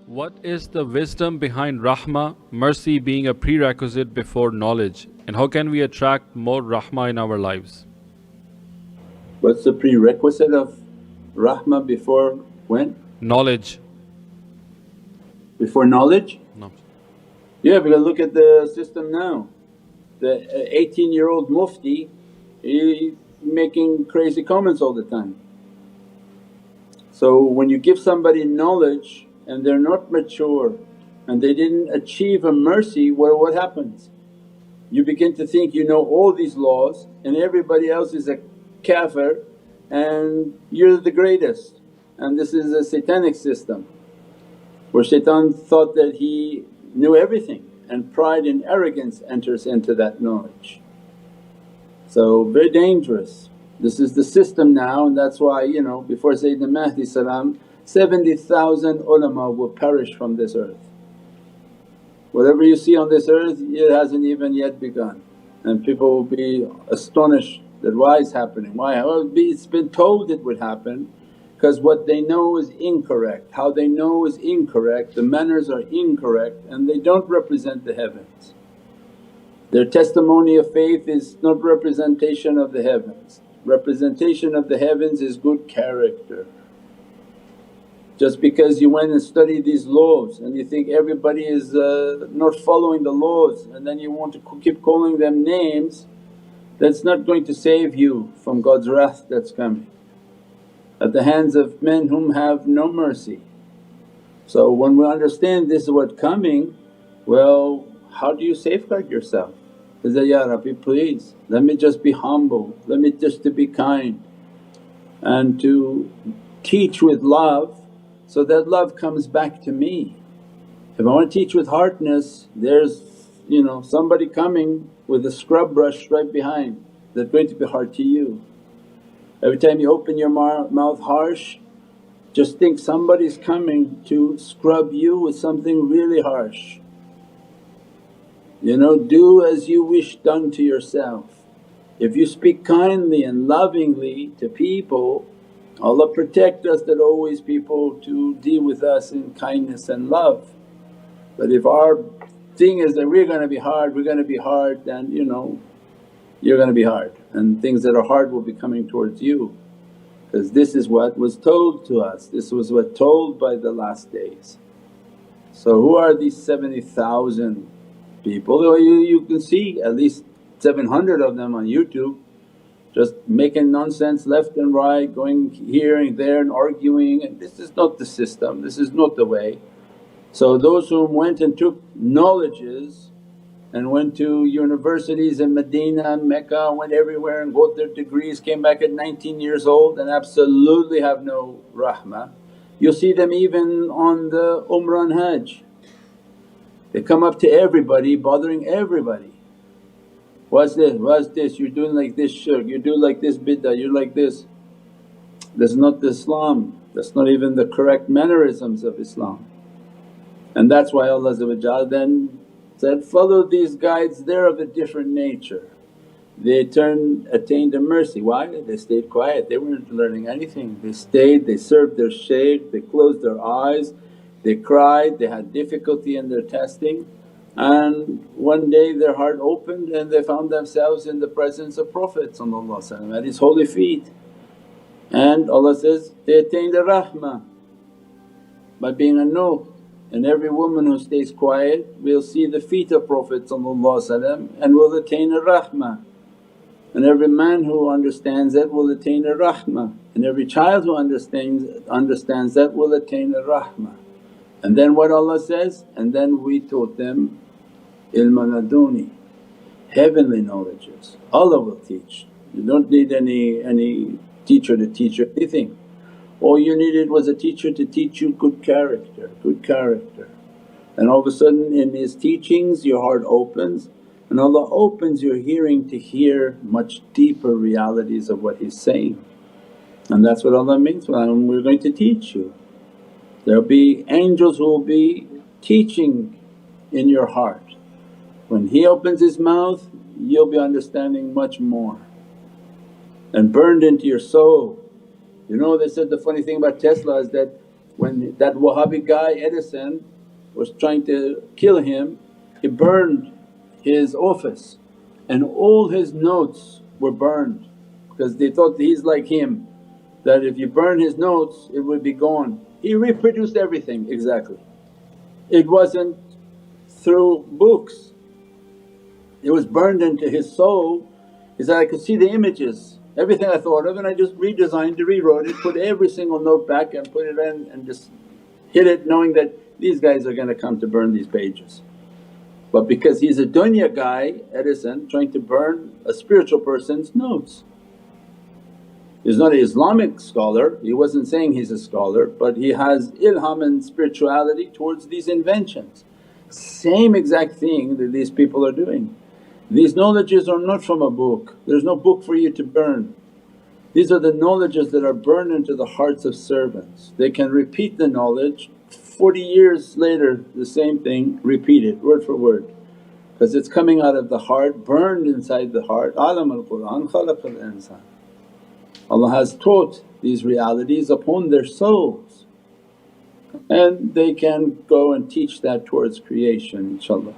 What is the wisdom behind Rahmah, mercy being a prerequisite before knowledge? And how can we attract more Rahmah in our lives? What's the prerequisite of Rahmah before when? Knowledge. Before knowledge? No. Yeah, because look at the system now. The 18-year-old mufti, he's making crazy comments all the time. So when you give somebody knowledge and they're not mature and they didn't achieve a mercy, what happens? You begin to think you know all these laws and everybody else is a kafir and you're the greatest, and this is a satanic system where shaitan thought that he knew everything and pride and arrogance enters into that knowledge. So very dangerous. This is the system now, and that's why before Sayyidina Mahdi 70,000 ulama will perish from this earth. Whatever you see on this earth it hasn't even yet begun, and people will be astonished that why it's happening, why? Well, it's been told it would happen because what they know is incorrect, how they know is incorrect, the manners are incorrect and they don't represent the heavens. Their testimony of faith is not representation of the heavens. Representation of the heavens is good character. Just because you went and studied these laws and you think everybody is not following the laws and then you want to keep calling them names, that's not going to save you from God's wrath that's coming at the hands of men whom have no mercy. So when we understand this is what's coming, well how do you safeguard yourself? Is that, Ya Rabbi please let me just be humble, let me just to be kind and to teach with love so that love comes back to me. If I want to teach with hardness, there's somebody coming with a scrub brush right behind that's going to be hard to you. Every time you open your mouth harsh, just think somebody's coming to scrub you with something really harsh. Do as you wish done to yourself. If you speak kindly and lovingly to people, Allah protect us that always people to deal with us in kindness and love. But if our thing is that we're going to be hard, then you're going to be hard and things that are hard will be coming towards you, because this is what was told to us, this was what told by the last days. So who are these 70,000 people? You can see at least 700 of them on YouTube just making nonsense left and right, going here and there and arguing, and this is not the system, this is not the way. So those who went and took knowledges and went to universities in Medina and Mecca, went everywhere and got their degrees, came back at 19 years old and absolutely have no rahmah. You'll see them even on the Umrah and Hajj, they come up to everybody bothering everybody. What's this? You're doing like this shirk, you're doing like this bid'ah, you're like this. That's not the Islam, that's not even the correct mannerisms of Islam. And that's why Allah then said, follow these guides, they're of a different nature. They attained a mercy. Why? They stayed quiet, they weren't learning anything. They stayed, they served their shaykh, they closed their eyes, they cried, they had difficulty in their testing, and one day their heart opened and they found themselves in the presence of Prophet at his holy feet. And Allah says, they attained a rahmah by being a nur. And every woman who stays quiet will see the feet of Prophet and will attain a rahmah. And every man who understands that will attain a rahmah, and every child who understands that will attain a rahmah. And then what Allah says, and then we taught them ilma laduni, heavenly knowledges. Allah will teach, you don't need any teacher to teach you anything. All you needed was a teacher to teach you good character, good character. And all of a sudden in his teachings your heart opens and Allah opens your hearing to hear much deeper realities of what He's saying. And that's what Allah means, when we're going to teach you. There'll be angels who will be teaching in your heart. When He opens His mouth you'll be understanding much more and burned into your soul. They said the funny thing about Tesla is that when that Wahhabi guy Edison was trying to kill him, he burned his office and all his notes were burned because they thought he's like him, that if you burn his notes it would be gone. He reproduced everything exactly. It wasn't through books, it was burned into his soul. He said, I could see the images, everything I thought of, and I just redesigned it, rewrote it, put every single note back and put it in and just hit it knowing that these guys are going to come to burn these pages. But because he's a dunya guy, Edison, trying to burn a spiritual person's notes. He's not an Islamic scholar, he wasn't saying he's a scholar, but he has ilham and spirituality towards these inventions. Same exact thing that these people are doing. These knowledges are not from a book, there's no book for you to burn. These are the knowledges that are burned into the hearts of servants. They can repeat the knowledge, 40 years later the same thing repeated word for word, because it's coming out of the heart, burned inside the heart. Alam al-Qur'an khalaqal insan. Allah has taught these realities upon their souls and they can go and teach that towards creation, inshaAllah.